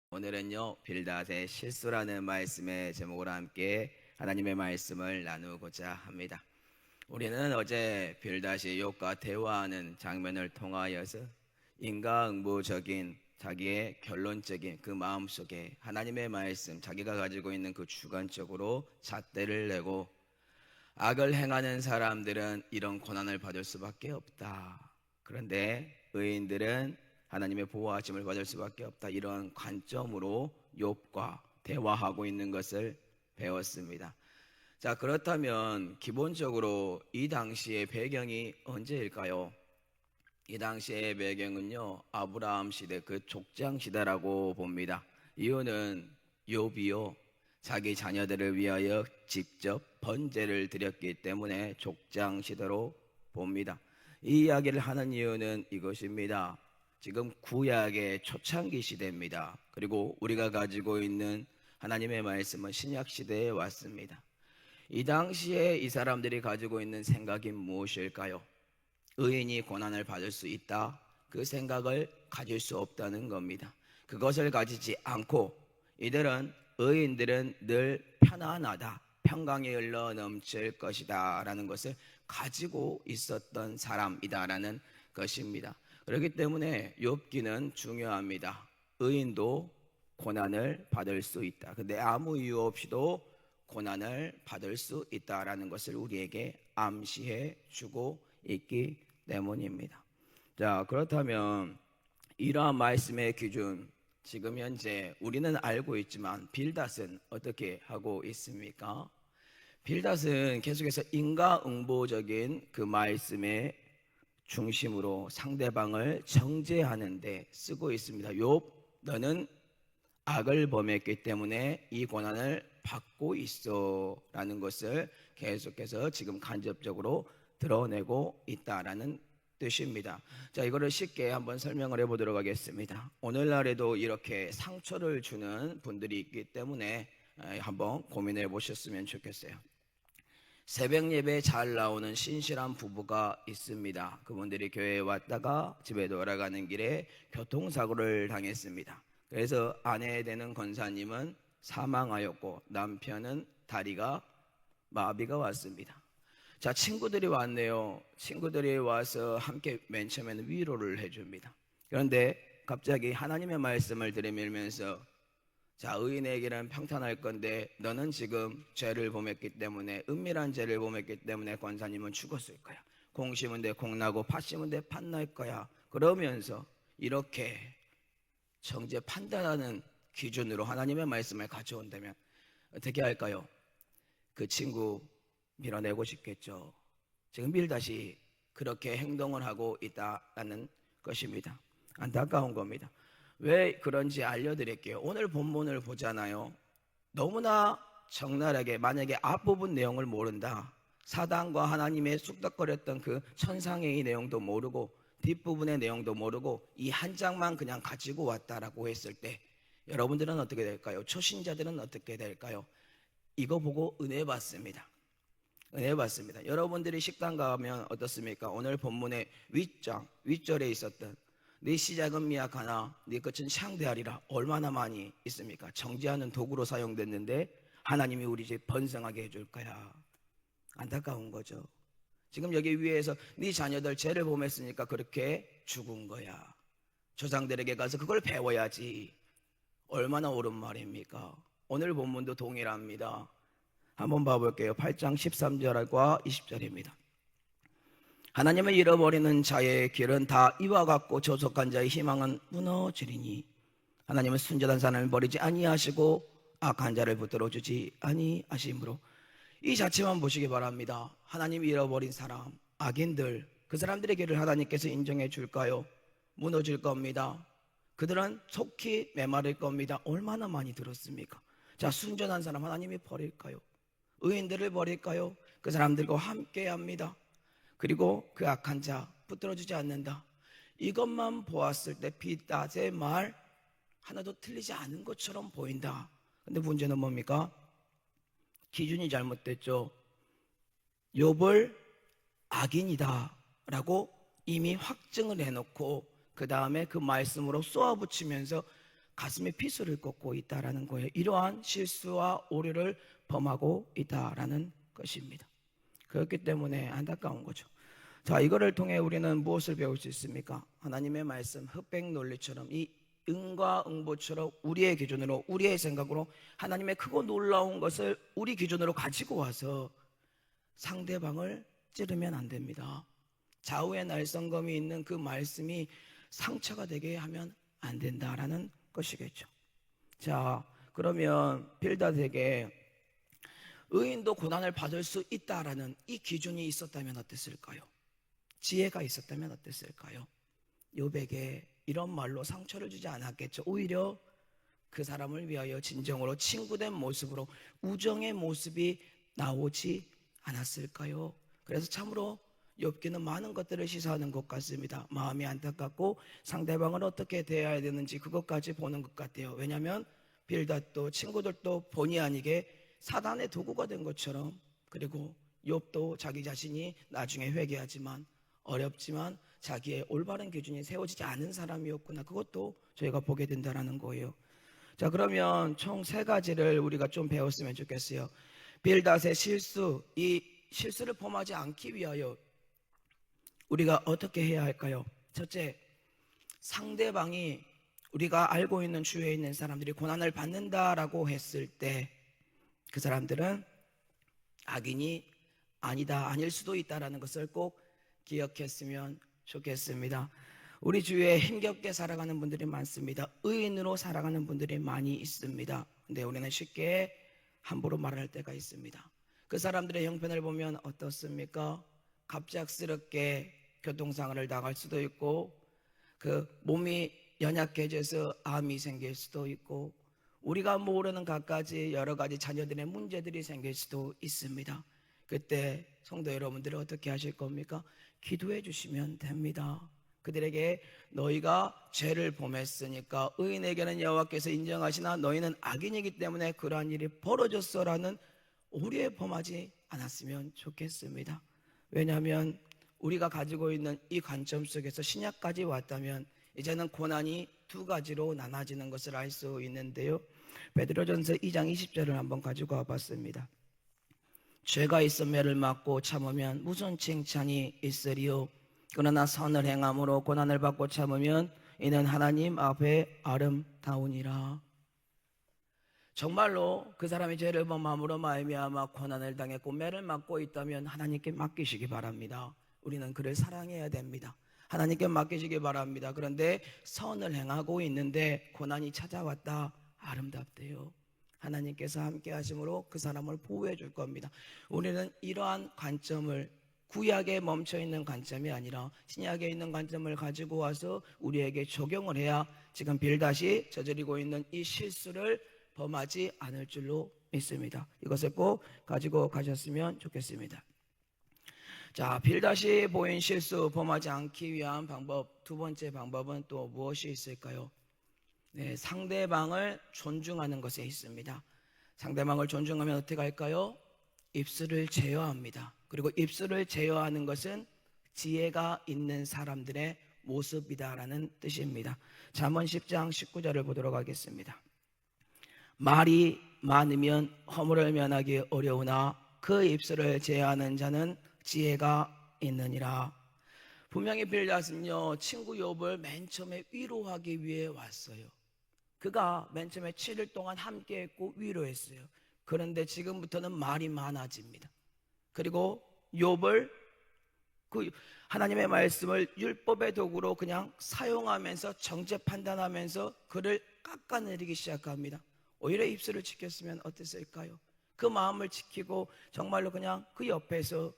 오늘은요, 빌닷의 실수라는 말씀의 제목으로 함께 하나님의 말씀을 나누고자 합니다. 우리는 어제 빌닷이 욥과 대화하는 장면을 통하여서 인과응보적인 자기의 결론적인 그 마음속에 하나님의 말씀, 자기가 가지고 있는 그 주관적으로 잣대를 내고 악을 행하는 사람들은 이런 고난을 받을 수밖에 없다. 그런데 의인들은 하나님의 보호하심을 받을 수밖에 없다. 이런 관점으로 욥과 대화하고 있는 것을 배웠습니다. 자, 그렇다면 기본적으로 이 당시의 배경이 언제일까요? 이 당시의 배경은요, 아브라함 시대, 그 족장 시대라고 봅니다. 이유는 욥이요, 자기 자녀들을 위하여 직접 번제를 드렸기 때문에 족장 시대로 봅니다. 이 이야기를 하는 이유는 이것입니다. 지금 구약의 초창기 시대입니다. 그리고 우리가 가지고 있는 하나님의 말씀은 신약 시대에 왔습니다. 이 당시에 이 사람들이 가지고 있는 생각이 무엇일까요? 의인이 고난을 받을 수 있다. 그 생각을 가질 수 없다는 겁니다. 그것을 가지지 않고 이들은 의인들은 늘 편안하다, 평강이 흘러 넘칠 것이다 라는 것을 가지고 있었던 사람이다라는 것입니다. 그렇기 때문에 욥기는 중요합니다. 의인도 고난을 받을 수 있다. 근데 아무 이유 없이도 고난을 받을 수 있다라는 것을 우리에게 암시해 주고 있기 때문입니다. 자, 그렇다면 이러한 말씀의 기준, 지금 현재 우리는 알고 있지만 빌닷은 어떻게 하고 있습니까? 빌닷은 계속해서 인과응보적인 그 말씀의 중심으로 상대방을 정죄하는 데 쓰고 있습니다. 욥, 너는 악을 범했기 때문에 이 고난을 받고 있어 라는 것을 계속해서 지금 간접적으로 드러내고 있다라는 뜻입니다. 자, 이거를 쉽게 한번 설명을 해보도록 하겠습니다. 오늘날에도 이렇게 상처를 주는 분들이 있기 때문에 한번 고민해 보셨으면 좋겠어요. 새벽 예배에 잘 나오는 신실한 부부가 있습니다. 그분들이 교회에 왔다가 집에 돌아가는 길에 교통사고를 당했습니다. 그래서 아내 되는 권사님은 사망하였고 남편은 다리가 마비가 왔습니다. 자, 친구들이 왔네요. 친구들이 와서 함께 맨 처음에는 위로를 해줍니다. 그런데 갑자기 하나님의 말씀을 들이밀면서 자, 의인에게는 평탄할 건데 너는 지금 죄를 범했기 때문에, 은밀한 죄를 범했기 때문에 권사님은 죽었을 거야. 공 심은 데 공 나고 팥 심은 데 팥 날 거야. 그러면서 이렇게 정죄 판단하는 기준으로 하나님의 말씀을 가져온다면 어떻게 할까요? 그 친구 밀어내고 싶겠죠. 지금 빌닷이 그렇게 행동을 하고 있다는 것입니다. 안타까운 겁니다. 왜 그런지 알려드릴게요. 오늘 본문을 보잖아요. 너무나 적나라하게, 만약에 앞부분 내용을 모른다, 사단과 하나님의 쑥덕거렸던 그 천상의 내용도 모르고 뒷부분의 내용도 모르고 이 한 장만 그냥 가지고 왔다라고 했을 때 여러분들은 어떻게 될까요? 초신자들은 어떻게 될까요? 이거 보고 은혜 받습니다. 은혜 받습니다. 여러분들이 식당 가면 어떻습니까? 오늘 본문의 윗절에 있었던 네 시작은 미약하나 네 끝은 창대하리라, 얼마나 많이 있습니까? 정죄하는 도구로 사용됐는데 하나님이 우리 집 번성하게 해줄 거야. 안타까운 거죠. 지금 여기 위에서 네 자녀들 죄를 범했으니까 그렇게 죽은 거야. 조상들에게 가서 그걸 배워야지. 얼마나 옳은 말입니까? 오늘 본문도 동일합니다. 한번 봐볼게요. 8장 13절과 20절입니다. 하나님을 잃어버리는 자의 길은 다 이와 같고 조속한 자의 희망은 무너지리니 하나님은 순전한 사람을 버리지 아니하시고 악한 자를 붙들어 주지 아니하심으로. 이 자체만 보시기 바랍니다. 하나님 잃어버린 사람, 악인들, 그 사람들의 길을 하나님께서 인정해 줄까요? 무너질 겁니다. 그들은 속히 메마를 겁니다. 얼마나 많이 들었습니까? 자, 순전한 사람 하나님이 버릴까요? 의인들을 버릴까요? 그 사람들과 함께 합니다. 그리고 그 악한 자 붙들어주지 않는다. 이것만 보았을 때 빌닷의 말 하나도 틀리지 않은 것처럼 보인다. 근데 문제는 뭡니까? 기준이 잘못됐죠. 욥을 악인이다 라고 이미 확증을 해놓고 그 다음에 그 말씀으로 쏘아붙이면서 가슴에 핏을 꽂고 있다라는 거예요. 이러한 실수와 오류를 범하고 있다라는 것입니다. 그렇기 때문에 안타까운 거죠. 자, 이거를 통해 우리는 무엇을 배울 수 있습니까? 하나님의 말씀 흑백 논리처럼 이 응과 응보처럼 우리의 기준으로, 우리의 생각으로 하나님의 크고 놀라운 것을 우리 기준으로 가지고 와서 상대방을 찌르면 안 됩니다. 좌우의 날성검이 있는 그 말씀이 상처가 되게 하면 안 된다라는 것이겠죠. 자, 그러면 빌닷에게 의인도 고난을 받을 수 있다라는 이 기준이 있었다면 어땠을까요? 지혜가 있었다면 어땠을까요? 욥에게 이런 말로 상처를 주지 않았겠죠. 오히려 그 사람을 위하여 진정으로 친구된 모습으로 우정의 모습이 나오지 않았을까요? 그래서 참으로 욥기는 많은 것들을 시사하는 것 같습니다. 마음이 안타깝고 상대방을 어떻게 대해야 되는지 그것까지 보는 것 같아요. 왜냐하면 빌닷도 친구들도 본의 아니게 사단의 도구가 된 것처럼, 그리고 욥도 자기 자신이 나중에 회개하지만 어렵지만 자기의 올바른 기준이 세워지지 않은 사람이었구나, 그것도 저희가 보게 된다는 거예요. 자, 그러면 총 3가지를 우리가 좀 배웠으면 좋겠어요. 빌닷의 실수, 이 실수를 범하지 않기 위하여 우리가 어떻게 해야 할까요? 첫째, 상대방이 우리가 알고 있는 주위에 있는 사람들이 고난을 받는다라고 했을 때 그 사람들은 악인이 아니다, 아닐 수도 있다라는 것을 꼭 기억했으면 좋겠습니다. 우리 주위에 힘겹게 살아가는 분들이 많습니다. 의인으로 살아가는 분들이 많이 있습니다. 근데 우리는 쉽게 함부로 말할 때가 있습니다. 그 사람들의 형편을 보면 어떻습니까? 갑작스럽게 교통사고를 당할 수도 있고, 그 몸이 연약해져서 암이 생길 수도 있고, 우리가 모르는 갖가지 여러 가지 자녀들의 문제들이 생길 수도 있습니다. 그때 성도 여러분들은 어떻게 하실 겁니까? 기도해 주시면 됩니다. 그들에게 너희가 죄를 범했으니까 의인에게는 여호와께서 인정하시나 너희는 악인이기 때문에 그러한 일이 벌어졌어라는 오류에 범하지 않았으면 좋겠습니다. 왜냐하면 우리가 가지고 있는 이 관점 속에서 신약까지 왔다면 이제는 고난이 2가지로 나눠지는 것을 알 수 있는데요. 베드로전서 2장 20절을 한번 가지고 와봤습니다. 죄가 있어 매를 맞고 참으면 무슨 칭찬이 있으리요? 그러나 선을 행함으로 고난을 받고 참으면 이는 하나님 앞에 아름다우니라. 정말로 그 사람이 죄를 범함으로 말미암아 고난을 당했고 매를 맞고 있다면 하나님께 맡기시기 바랍니다. 우리는 그를 사랑해야 됩니다. 하나님께 맡기시기 바랍니다. 그런데 선을 행하고 있는데 고난이 찾아왔다, 아름답대요. 하나님께서 함께 하심으로 그 사람을 보호해 줄 겁니다. 우리는 이러한 관점을, 구약에 멈춰 있는 관점이 아니라 신약에 있는 관점을 가지고 와서 우리에게 적용을 해야 지금 빌닷이 저지르고 있는 이 실수를 범하지 않을 줄로 믿습니다. 이것을 꼭 가지고 가셨으면 좋겠습니다. 자, 빌닷이 보인 실수 범하지 않기 위한 방법, 2번째 방법은 또 무엇이 있을까요? 네, 상대방을 존중하는 것에 있습니다. 상대방을 존중하면 어떻게 할까요? 입술을 제어합니다. 그리고 입술을 제어하는 것은 지혜가 있는 사람들의 모습이다라는 뜻입니다. 잠언 10장 19절을 보도록 하겠습니다. 말이 많으면 허물을 면하기 어려우나 그 입술을 제어하는 자는 지혜가 있느니라. 분명히 빌닷은요, 친구 욥을 맨 처음에 위로하기 위해 왔어요. 그가 맨 처음에 7일 동안 함께했고 위로했어요. 그런데 지금부터는 말이 많아집니다. 그리고 욥을 그 하나님의 말씀을 율법의 도구로 그냥 사용하면서 정죄 판단하면서 그를 깎아내리기 시작합니다. 오히려 입술을 지켰으면 어땠을까요? 그 마음을 지키고 정말로 그냥 그 옆에서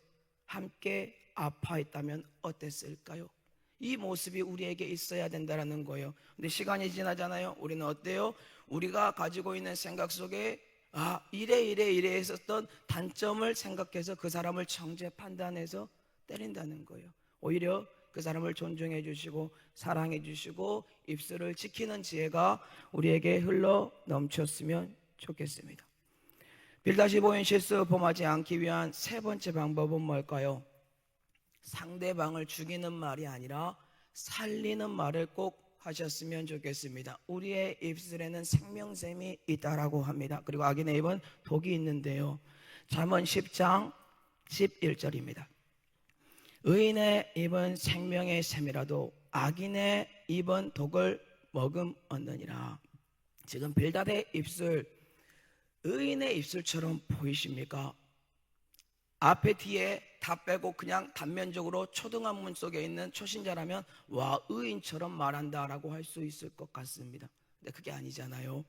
함께 아파했다면 어땠을까요? 이 모습이 우리에게 있어야 된다는 거예요. 근데 시간이 지나잖아요. 우리는 어때요? 우리가 가지고 있는 생각 속에 이래 했었던 단점을 생각해서 그 사람을 정죄 판단해서 때린다는 거예요. 오히려 그 사람을 존중해 주시고 사랑해 주시고 입술을 지키는 지혜가 우리에게 흘러 넘쳤으면 좋겠습니다. 빌닷이 보인 실수 범하지 않기 위한 3번째 방법은 뭘까요? 상대방을 죽이는 말이 아니라 살리는 말을 꼭 기도하셨으면 좋겠습니다. 우리의 입술에는 생명샘이 있다라고 합니다. 그리고 악인의 입은 독이 있는데요. 잠언 10장 11절입니다. 의인의 입은 생명의 샘이라도 악인의 입은 독을 머금 얻느니라. 지금 빌닷의 입술, 의인의 입술처럼 보이십니까? 앞에 뒤에 다 빼고 그냥 단면적으로 초등학문 속에 있는 초신자라면 와, 의인처럼 말한다라고 할 수 있을 것 같습니다. 근데 그게 아니잖아요.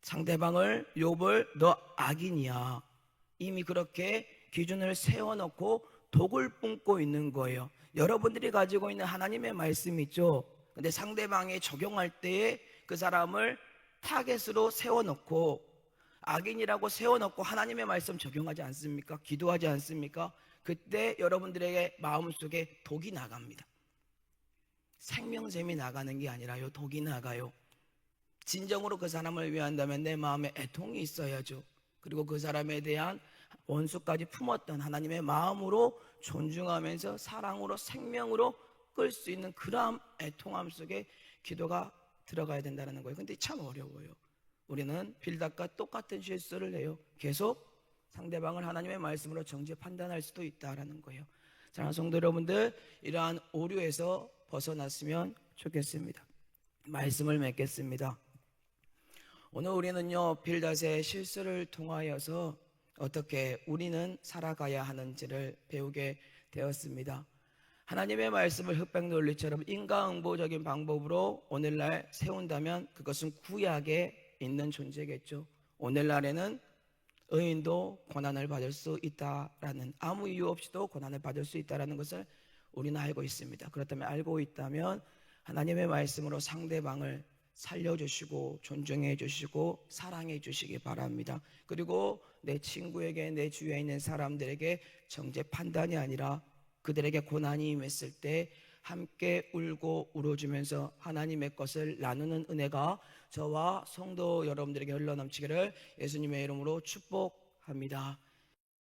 상대방을, 욥을 너 악인이야, 이미 그렇게 기준을 세워놓고 독을 뿜고 있는 거예요. 여러분들이 가지고 있는 하나님의 말씀이 있죠. 근데 상대방에 적용할 때에 그 사람을 타겟으로 세워놓고 악인이라고 세워놓고 하나님의 말씀 적용하지 않습니까? 기도하지 않습니까? 그때 여러분들에게 마음속에 독이 나갑니다. 생명샘이 나가는 게 아니라요, 독이 나가요. 진정으로 그 사람을 위한다면 내 마음에 애통이 있어야죠. 그리고 그 사람에 대한 원수까지 품었던 하나님의 마음으로 존중하면서 사랑으로 생명으로 끌 수 있는 그런 애통함 속에 기도가 들어가야 된다는 거예요. 근데 참 어려워요. 우리는 빌닷과 똑같은 실수를 해요. 계속 상대방을 하나님의 말씀으로 정죄 판단할 수도 있다라는 거예요. 사랑하는 성도 여러분들, 이러한 오류에서 벗어났으면 좋겠습니다. 말씀을 맺겠습니다. 오늘 우리는요, 빌닷의 실수를 통하여서 어떻게 우리는 살아가야 하는지를 배우게 되었습니다. 하나님의 말씀을 흑백 논리처럼 인과응보적인 방법으로 오늘날 세운다면 그것은 구약에 있는 존재겠죠. 오늘날에는 의인도 고난을 받을 수 있다라는, 아무 이유 없이도 고난을 받을 수 있다라는 것을 우리는 알고 있습니다. 그렇다면 알고 있다면 하나님의 말씀으로 상대방을 살려주시고 존중해 주시고 사랑해 주시기 바랍니다. 그리고 내 친구에게, 내 주위에 있는 사람들에게 정죄 판단이 아니라 그들에게 고난이 임했을 때 함께 울고 울어주면서 하나님의 것을 나누는 은혜가 저와 성도 여러분들에게 흘러넘치기를 예수님의 이름으로 축복합니다.